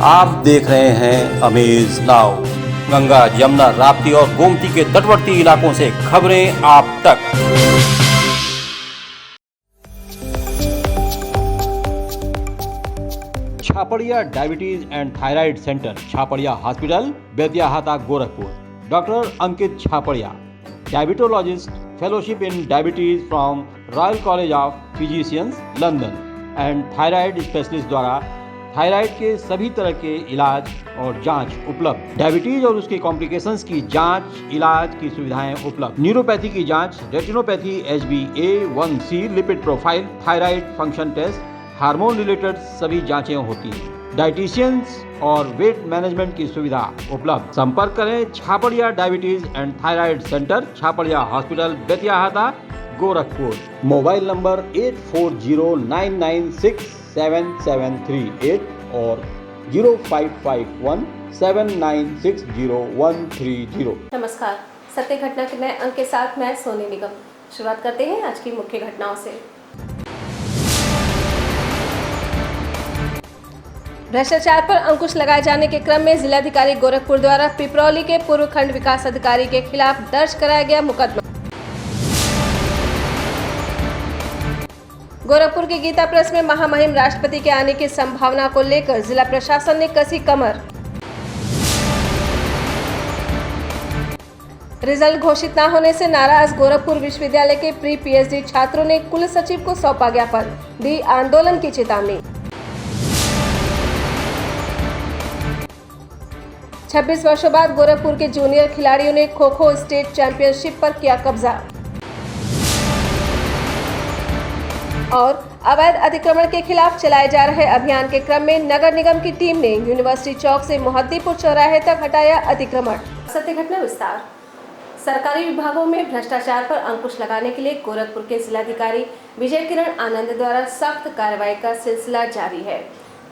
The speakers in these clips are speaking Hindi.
आप देख रहे हैं अमेज नाउ। गंगा, यमुना, राप्ती और गोमती के तटवर्ती इलाकों से खबरें आप तक। Chhapria diabetes and thyroid centre, Chhapria hospital, Betiahata, Gorakhpur. Doctor Ankit Chhapria, diabetologist, fellowship in diabetes from Royal College of Physicians, London and thyroid specialist द्वारा थायराइड के सभी तरह के इलाज और जांच उपलब्ध। डायबिटीज और उसके कॉम्प्लिकेशंस की जांच, इलाज की सुविधाएं उपलब्ध। न्यूरोपैथी की जांच, retinopathy, HbA1c, lipid profile, thyroid function test, hormone related सभी जांचें होती हैं। डाइटिशियंस और वेट मैनेजमेंट की सुविधा उपलब्ध। संपर्क करें Chhapria diabetes and thyroid centre, Chhapria hospital, Betiahata, Gorakhpur. Mobile number 8409967738 और 0551796013 नमस्कार, सत्य घटना के नए अंक के साथ मैं सोनी निगम। शुरुआत करते हैं आज की मुख्य घटनाओं से। भ्रष्टाचार पर अंकुश लगाए जाने के क्रम में जिलाधिकारी गोरखपुर द्वारा पिपरौली के पूर्व खंड विकास अधिकारी के खिलाफ दर्ज कराया गया मुकदमा। गोरखपुर के गीता प्रेस में महामहिम राष्ट्रपति के आने की संभावना को लेकर जिला प्रशासन ने कसी कमर। रिजल्ट घोषित न होने से नाराज गोरखपुर विश्वविद्यालय के प्री PhD छात्रों ने कुल सचिव को सौंपा ज्ञापन, दी आंदोलन की चेतावनी। 26 वर्षों बाद गोरखपुर के जूनियर खिलाड़ियों ने खो खो स्टेट चैंपियनशिप पर किया कब्जा। और अवैध अतिक्रमण के खिलाफ चलाए जा रहे अभियान के क्रम में नगर निगम की टीम ने यूनिवर्सिटी चौक से मोहद्दीपुर चौराहे तक हटाया अतिक्रमण। सत्य घटना विस्तार। सरकारी विभागों में भ्रष्टाचार पर अंकुश लगाने के लिए गोरखपुर के जिलाधिकारी विजय किरण आनंद द्वारा सख्त कार्रवाई का सिलसिला जारी है।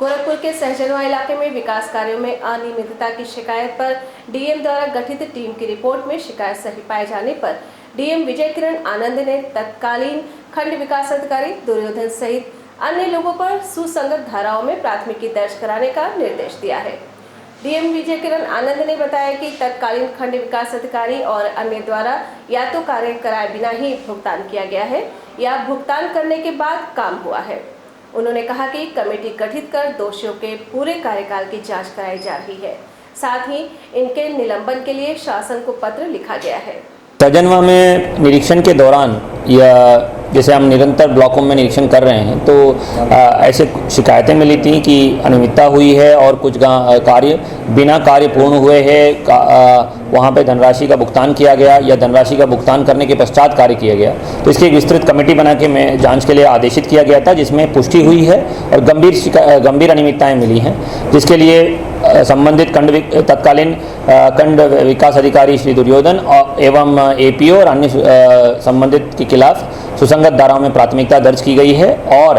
गोरखपुर के सहजनवा इलाके में विकास कार्यों में अनियमितता की शिकायत पर डीएम द्वारा गठित टीम की रिपोर्ट में शिकायत सही पाए जाने पर डीएम विजय किरण आनंद ने तत्कालीन खंड विकास अधिकारी दुर्योधन सहित अन्य लोगों पर सुसंगत धाराओं में प्राथमिकी दर्ज कराने का निर्देश दिया है। डीएम विजय किरण आनंद ने बताया कि तत्कालीन खंड विकास अधिकारी और अन्य द्वारा या तो कार्य कराए बिना ही भुगतान किया गया है या भुगतान करने के बाद काम हुआ है। उन्होंने कहा कि कमेटी गठित कर दोषियों के पूरे कार्यकाल की जांच कराई जा रही है। साथ ही इनके निलंबन के लिए शासन को पत्र लिखा गया है। सहजनवा में निरीक्षण के दौरान या जैसे हम निरंतर ब्लॉकों में निरीक्षण कर रहे हैं तो ऐसे शिकायतें मिली थी कि अनियमितता हुई है और कुछ कार्य बिना कार्य पूर्ण हुए हैं, वहाँ पे धनराशि का भुगतान किया गया या धनराशि का भुगतान करने के पश्चात कार्य किया गया। तो इसकी एक विस्तृत कमेटी बना के मैं जांच के लिए आदेशित किया गया था, जिसमें पुष्टि हुई है और गंभीर अनियमितताएँ मिली हैं, जिसके लिए संबंधित तत्कालीन खंड विकास अधिकारी श्री दुर्योधन एवं APO और अन्य संबंधित के खिलाफ सुसंगत धाराओं में प्राथमिकता दर्ज की गई है और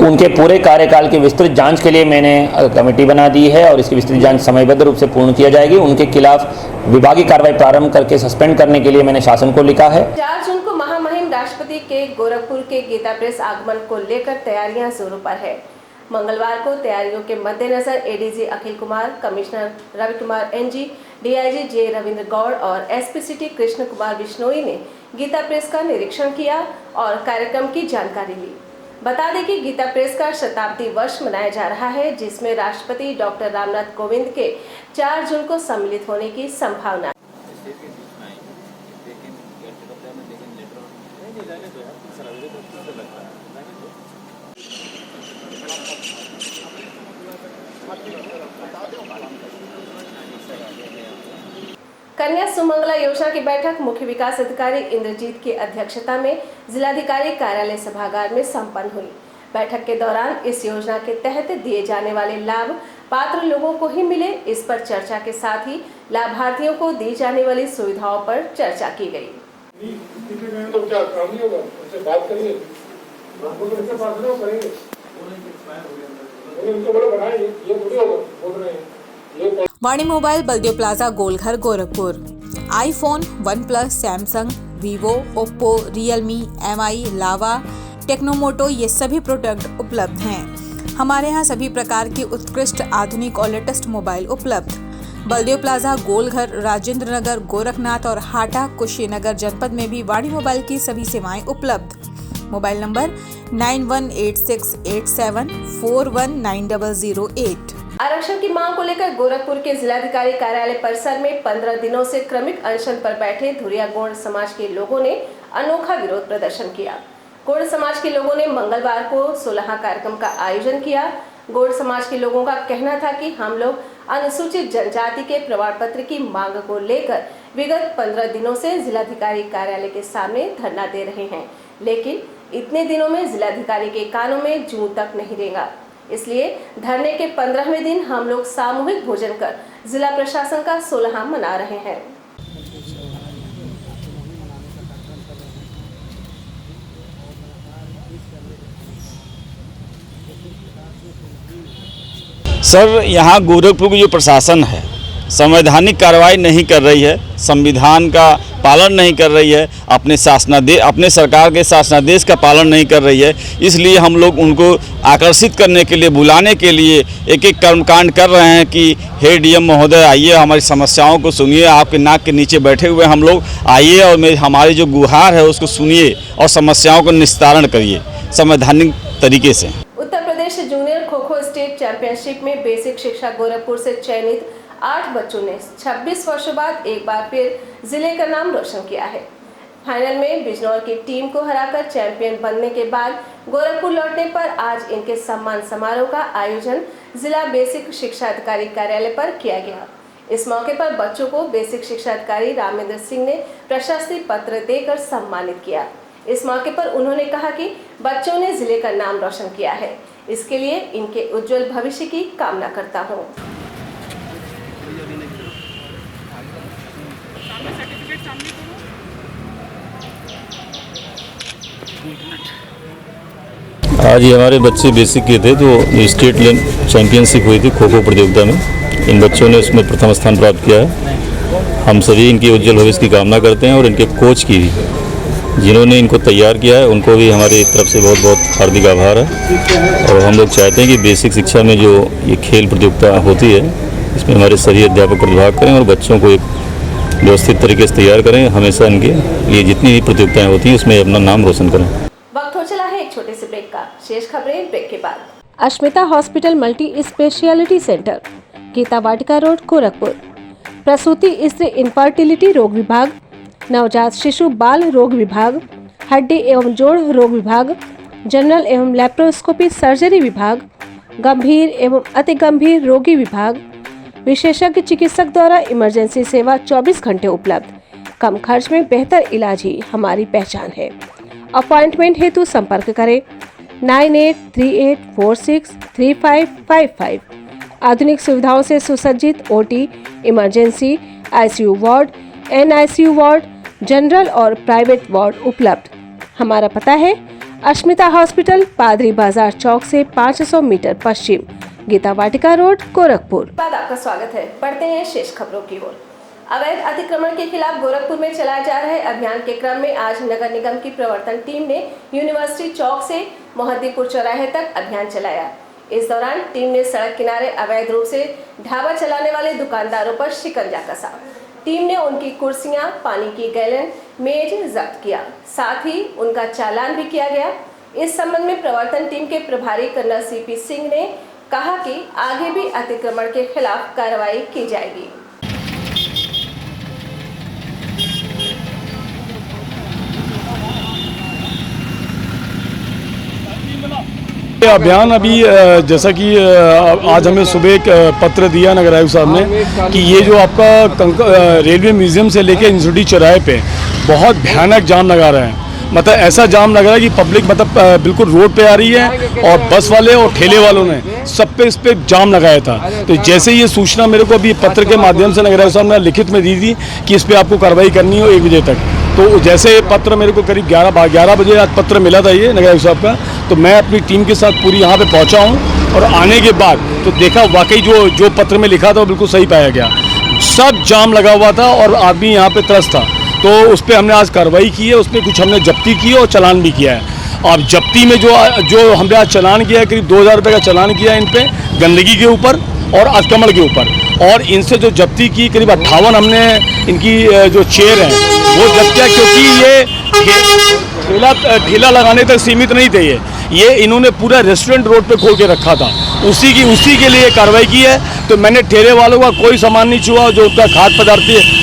उनके पूरे कार्यकाल की विस्तृत जांच के लिए मैंने कमेटी बना दी है और इसकी विस्तृत जांच समयबद्ध रूप से पूर्ण किया जाएगी। उनके खिलाफ विभागीय कार्रवाई प्रारंभ करके सस्पेंड करने के लिए मैंने शासन को लिखा है। 4 जून को महामहिम राष्ट्रपति के गोरखपुर के गीता प्रेस आगमन को लेकर तैयारियां जोरों पर है। मंगलवार को तैयारियों के मद्देनजर ADG Akhil Kumar, commissioner Ravi Kumar NG, DIG J Ravindra Gaur और SP सिटी कृष्ण कुमार बिश्नोई ने गीता प्रेस का निरीक्षण किया और कार्यक्रम की जानकारी ली। बता दें कि गीता प्रेस का शताब्दी वर्ष मनाया जा रहा है, जिसमें राष्ट्रपति डॉक्टर रामनाथ कोविंद के 4 जून को सम्मिलित होने की संभावना है। कन्या सुमंगला योजना की बैठक मुख्य विकास अधिकारी इंद्रजीत की अध्यक्षता में जिलाधिकारी कार्यालय सभागार में संपन्न हुई। बैठक के दौरान इस योजना के तहत दिए जाने वाले लाभ पात्र लोगों को ही मिले, इस पर चर्चा के साथ ही लाभार्थियों को दी जाने वाली सुविधाओं पर चर्चा की गई। तो क्या काम नहीं होगा, उससे बात करिए, Vani mobile Baldev plaza Golghar Gorakhpur. IPhone, OnePlus, Samsung, Vivo, Oppo, Realme, MI, Lava, Tecno Moto ये सभी प्रोडक्ट उपलब्ध हैं। हमारे यहाँ सभी प्रकार की उत्कृष्ट आधुनिक और लेटेस्ट मोबाइल उपलब्ध। बलदेव प्लाजा, गोलघर, राजेंद्र नगर, गोरखनाथ और हाटा, कुशीनगर जनपद में भी वाणी मोबाइल की सभी सेवाएं उपलब्ध। Mobile number 918687419008। आरक्षण की मांग को लेकर गोरखपुर के जिलाधिकारी कार्यालय परिसर में 15 दिनों से क्रमिक अनशन पर बैठे धुरिया गौड़ समाज के लोगों ने अनोखा विरोध प्रदर्शन किया। गौड़ समाज के लोगों ने मंगलवार को सुलह कार्यक्रम का आयोजन किया। गौड़ समाज के लोगों का कहना था कि हम लोग अनुसूचित जनजाति के प्रमाण पत्र की मांग को लेकर विगत 15 दिनों से जिलाधिकारी कार्यालय के सामने धरना दे रहे हैं, लेकिन इतने दिनों में जिलाधिकारी के कानों में जूं तक नहीं रेंगा। इसलिए धरने के 15वें दिन हम लोग सामूहिक भोजन कर जिला प्रशासन का सुलह मना रहे हैं। सर, यहाँ गोरखपुर की जो प्रशासन है संवैधानिक कार्रवाई नहीं कर रही है, संविधान का पालन नहीं कर रही है, अपने सरकार के शासनादेश का पालन नहीं कर रही है। इसलिए हम लोग उनको आकर्षित करने के लिए, बुलाने के लिए एक एक कर्मकांड कर रहे हैं कि हे डीएम महोदय आइए, हमारी समस्याओं को सुनिए, आपके नाक के नीचे बैठे हुए हम लोग आइए और हमारी जो गुहार है उसको सुनिए और समस्याओं को निस्तारण करिए संवैधानिक तरीके से। Uttar Pradesh junior kho kho state championship में बेसिक शिक्षा गोरखपुर से चयनित 8 बच्चों ने 26 वर्षों बाद एक बार फिर जिले का नाम रोशन किया है। फाइनल में बिजनौर की टीम को हराकर चैंपियन बनने के बाद गोरखपुर लौटने पर आज इनके सम्मान समारोह का आयोजन जिला बेसिक शिक्षा अधिकारी कार्यालय पर किया गया। इस मौके पर बच्चों को बेसिक शिक्षा अधिकारी रामेंद्र सिंह ने प्रशस्ति पत्र देकर सम्मानित किया। इस मौके पर उन्होंने कहा कि बच्चों ने जिले का नाम रोशन किया है, इसके लिए इनके उज्जवल भविष्य की कामना करता हूँ। आज ये हमारे बच्चे बेसिक के थे, तो स्टेट चैंपियनशिप हुई थी खो खो प्रतियोगिता में। इन बच्चों ने उसमें प्रथम स्थान प्राप्त किया है। हम सभी इनकी उज्जवल भविष्य की कामना करते हैं और इनके कोच की भी, जिन्होंने इनको तैयार किया है, उनको भी हमारी तरफ से बहुत बहुत हार्दिक आभार है। और हम लोग चाहते हैं कि बेसिक शिक्षा में जो ये खेल प्रतियोगिता होती है, इसमें हमारे सभी अध्यापक प्रतिभाग करें और बच्चों को एक व्यवस्थित तरीके से तैयार करें। हमेशा इनके लिए जितनी भी प्रतियोगिताएं होती हैं उसमें अपना नाम रोशन करें। वक्त हो चला है एक छोटे से ब्रेक का। शेष खबरें ब्रेक के बाद। Ashmita hospital multi speciality centre, Geeta Vatika road, Gorakhpur. प्रसूति स्त्री इनफर्टिलिटी रोग विभाग, नवजात शिशु बाल रोग विभाग, हड्डी एवं जोड़ रोग विभाग, जनरल एवं लैप्रोस्कोपी सर्जरी विभाग, गंभीर एवं अति गंभीर रोगी विभाग, विशेषज्ञ चिकित्सक द्वारा इमरजेंसी सेवा 24 घंटे उपलब्ध। कम खर्च में बेहतर इलाज ही हमारी पहचान है। अपॉइंटमेंट हेतु संपर्क करें 9838463555। आधुनिक सुविधाओं से सुसज्जित OT, emergency, ICU ward, NICU ward, general और प्राइवेट वार्ड उपलब्ध। हमारा पता है अश्मिता हॉस्पिटल, पादरी बाजार चौक से 500 मीटर पश्चिम, गीता वाटिका रोड, गोरखपुर। बाद आपका स्वागत है। बढ़ते हैं शेष खबरों की ओर। अवैध अतिक्रमण के खिलाफ गोरखपुर में चलाए जा रहे अभियान के क्रम में आज नगर निगम की प्रवर्तन टीम ने यूनिवर्सिटी चौक से मोहद्दीपुर चौराहे तक अभियान चलाया। इस दौरान टीम ने सड़क किनारे अवैध रूप से ढाबा चलाने वाले दुकानदारों पर शिकंजा कसा। टीम ने उनकी कुर्सियां, पानी की गैलन, मेज जब्त किया, साथ ही उनका चालान भी किया गया। इस संबंध में प्रवर्तन टीम के प्रभारी कर्नल सीपी सिंह ने कहा कि आगे भी अतिक्रमण के खिलाफ कार्रवाई की जाएगी। ये अभियान अभी जैसा कि आज हमें सुबह एक पत्र दिया नगर आयुक्त साहब ने कि ये जो आपका रेलवे म्यूजियम से लेके इंस्टीट्यूट चौराहे पे बहुत भयानक जाम लगा रहे हैं। मतलब ऐसा जाम लग रहा है कि पब्लिक मतलब बिल्कुल रोड पे आ रही है और बस वाले और ठेले वालों ने सब पे इस पे जाम लगाया था। तो जैसे ये सूचना मेरे को अभी पत्र के माध्यम से नगर आयुक्त साहब ने लिखित में दी थी कि इस पे आपको कार्रवाई करनी हो 1 बजे तक। तो जैसे पत्र मेरे को करीब 11 बजे आज पत्र मिला था ये नगर आयुक्त साहब का, तो मैं अपनी टीम के साथ पूरी यहाँ पे पहुँचा हूँ और आने के बाद तो देखा वाकई जो पत्र में लिखा था वो बिल्कुल सही पाया गया। सब जाम लगा हुआ था और आदमी यहाँ पे त्रस्त था। तो उस पर हमने आज कार्रवाई की है, उस पर कुछ हमने जब्ती की और चालान भी किया है। अब जब्ती में जो हमने आज चालान किया है, करीब 2000 रुपये का चालान किया है इन पे, गंदगी के ऊपर और अतिक्रमण के ऊपर। और इनसे जो जब्ती की करीब 58 हमने इनकी जो चेयर हैं वो जब्त किया, क्योंकि ये ठेला लगाने तक सीमित नहीं थे। ये इन्होंने पूरा रेस्टोरेंट रोड पे खोल के रखा था, उसी के लिए कार्रवाई की है। तो मैंने ठेले वालों का कोई सामान नहीं छुआ, जो उनका खाद्य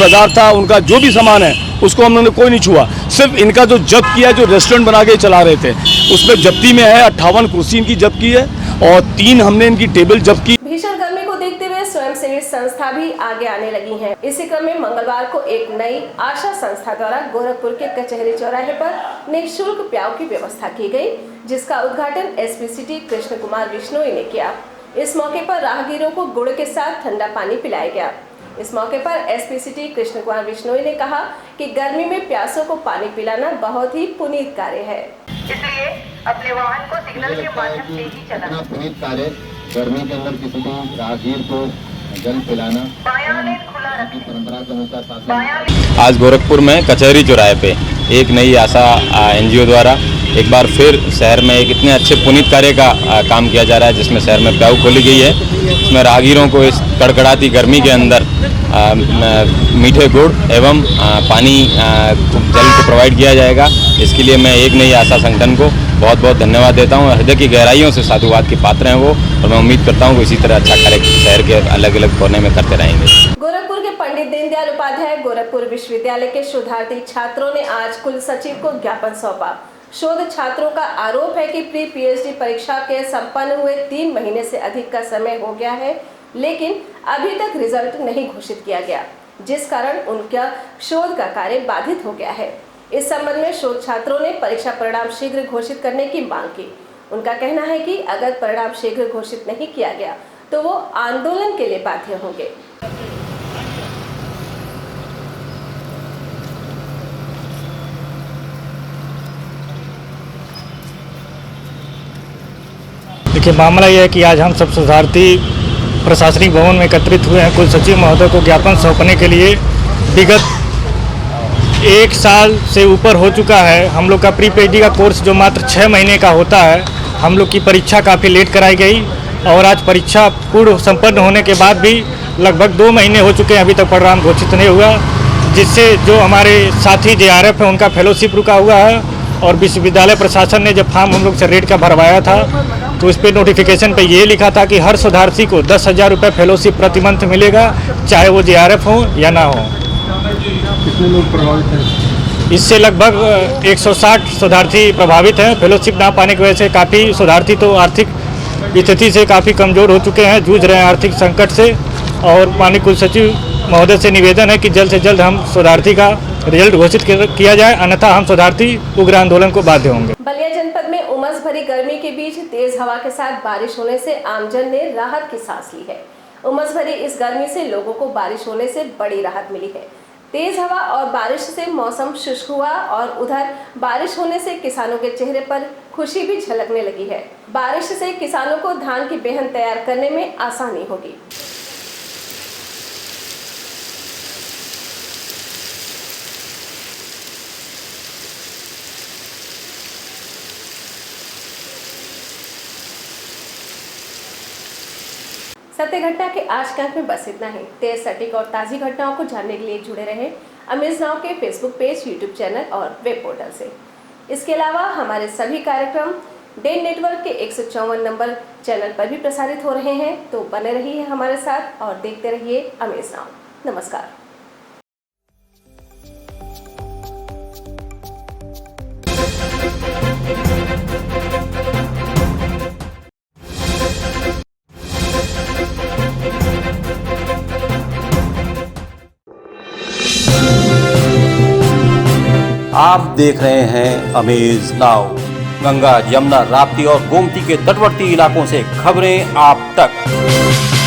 पदार्थ था, उनका जो भी सामान है उसको हमने कोई नहीं छुआ। सिर्फ इनका जो जब्त किया, जो रेस्टोरेंट बना के चला रहे थे, उसमें जब्ती में है 58 कुर्सी इनकी जब्त की है और 3 हमने इनकी टेबल जब्त की। भीषण गर्मी को देखते हुए स्वयंसेवी संस्था भी आगे आने लगी हैं। इसी क्रम में मंगलवार को एक नई आशा संस्था द्वारा गोरखपुर के कचहरी चौराहे पर निःशुल्क प्याऊ की व्यवस्था की गई, जिसका उद्घाटन एसपी सिटी कृष्ण कुमार बिश्नोई ने किया। इस मौके पर राहगीरों को गुड़ के साथ ठंडा पानी पिलाया गया। इस मौके पर एसपी सिटी कृष्ण कुमार बिश्नोई ने कहा कि गर्मी में प्यासों को पानी पिलाना बहुत ही पुनीत कार्य है, इसलिए अपने वाहन को सिग्नल के माध्यम से ही चलाना। पुनीत कार्य गर्मी के अंदर किसी भी राहगीर को जल पिलाना परंपरा के अनुसार। आज गोरखपुर में कचहरी चौराहे पे एक नई आशा एनजीओ द्वारा एक बार फिर शहर में एक इतने अच्छे पुनीत कार्य का काम किया जा रहा है, जिसमें शहर में प्याऊ खोली गई है। इसमें राहगीरों को इस कड़कड़ाती गर्मी के अंदर मीठे गुड़ एवं पानी जल को प्रोवाइड किया जाएगा। इसके लिए मैं एक नई आशा संगठन को बहुत बहुत धन्यवाद देता हूँ। हृदय की गहराइयों से साधुवाद के पात्र हैं वो, और मैं उम्मीद करता हूँ कि इसी तरह अच्छा कार्य शहर के अलग अलग कोने में करते रहेंगे। गोरखपुर के पंडित दीनदयाल उपाध्याय गोरखपुर विश्वविद्यालय के शोधार्थी छात्रों ने आज कुल सचिव को ज्ञापन सौंपा। शोध छात्रों का आरोप है कि प्री पीएचडी परीक्षा के संपन्न हुए 3 महीने से अधिक का समय हो गया है, लेकिन अभी तक रिजल्ट नहीं घोषित किया गया, जिस कारण उनका शोध का कार्य बाधित हो गया है। इस संबंध में शोध छात्रों ने परीक्षा परिणाम शीघ्र घोषित करने की मांग की। उनका कहना है कि अगर परिणाम शीघ्र घोषित नहीं किया गया तो वो आंदोलन के लिए बाध्य होंगे। देखिए, मामला यह है कि आज हम सब शोधार्थी प्रशासनिक भवन में एकत्रित हुए हैं कुल सचिव महोदय को ज्ञापन सौंपने के लिए। विगत 1 साल से ऊपर हो चुका है हम लोग का प्री पीएचडी का कोर्स, जो मात्र 6 महीने का होता है। हम लोग की परीक्षा काफ़ी लेट कराई गई और आज परीक्षा पूर्ण संपन्न होने के बाद भी लगभग 2 महीने हो चुके हैं, अभी तक परिणाम घोषित नहीं हुआ, जिससे जो हमारे साथी JRF है उनका फेलोशिप रुका हुआ है। और विश्वविद्यालय प्रशासन ने जब फॉर्म हम लोग से रेट का भरवाया था तो उस पर नोटिफिकेशन पे ये लिखा था कि हर शोधार्थी को 10,000 रुपये फेलोशिप प्रति मंथ मिलेगा, चाहे वो JRF हो या ना हो। कितने लोग प्रभावित हैं? इससे लगभग 160 शोधार्थी प्रभावित हैं। फेलोशिप ना पाने की वजह से काफ़ी शोधार्थी तो आर्थिक स्थिति से काफ़ी कमज़ोर हो चुके हैं, जूझ रहे हैं आर्थिक संकट से। और माननीय कुल सचिव महोदय से निवेदन है कि जल्द से जल्द हम शोधार्थी का रिजल्ट घोषित किया जाए, अन्यथा हम शोधार्थी उग्र आंदोलन को बाध्य होंगे। बलिया जनपद में उमस भरी गर्मी के बीच तेज हवा के साथ बारिश होने से आमजन ने राहत की सांस ली है। उमस भरी इस गर्मी से लोगों को बारिश होने से बड़ी राहत मिली है। तेज हवा और बारिश से मौसम शुष्क हुआ और उधर बारिश होने से किसानों के चेहरे पर खुशी भी झलकने लगी है। बारिश से किसानों को धान की बेहन तैयार करने में आसानी होगी। सत्य घटना के आज के अंक में बस इतना ही। तेज, सटीक और ताज़ी घटनाओं को जानने के लिए जुड़े रहें अमेज नाउ के फेसबुक पेज, यूट्यूब चैनल और वेब पोर्टल से। इसके अलावा हमारे सभी कार्यक्रम डे नेटवर्क के 154 नंबर चैनल पर भी प्रसारित हो रहे हैं, तो बने रहिए हमारे साथ और देखते रहिए अमेज नाउ। नमस्कार। आप देख रहे हैं अमेज नाउ। गंगा, यमुना, राप्ती और गोमती के तटवर्ती इलाकों से खबरें आप तक।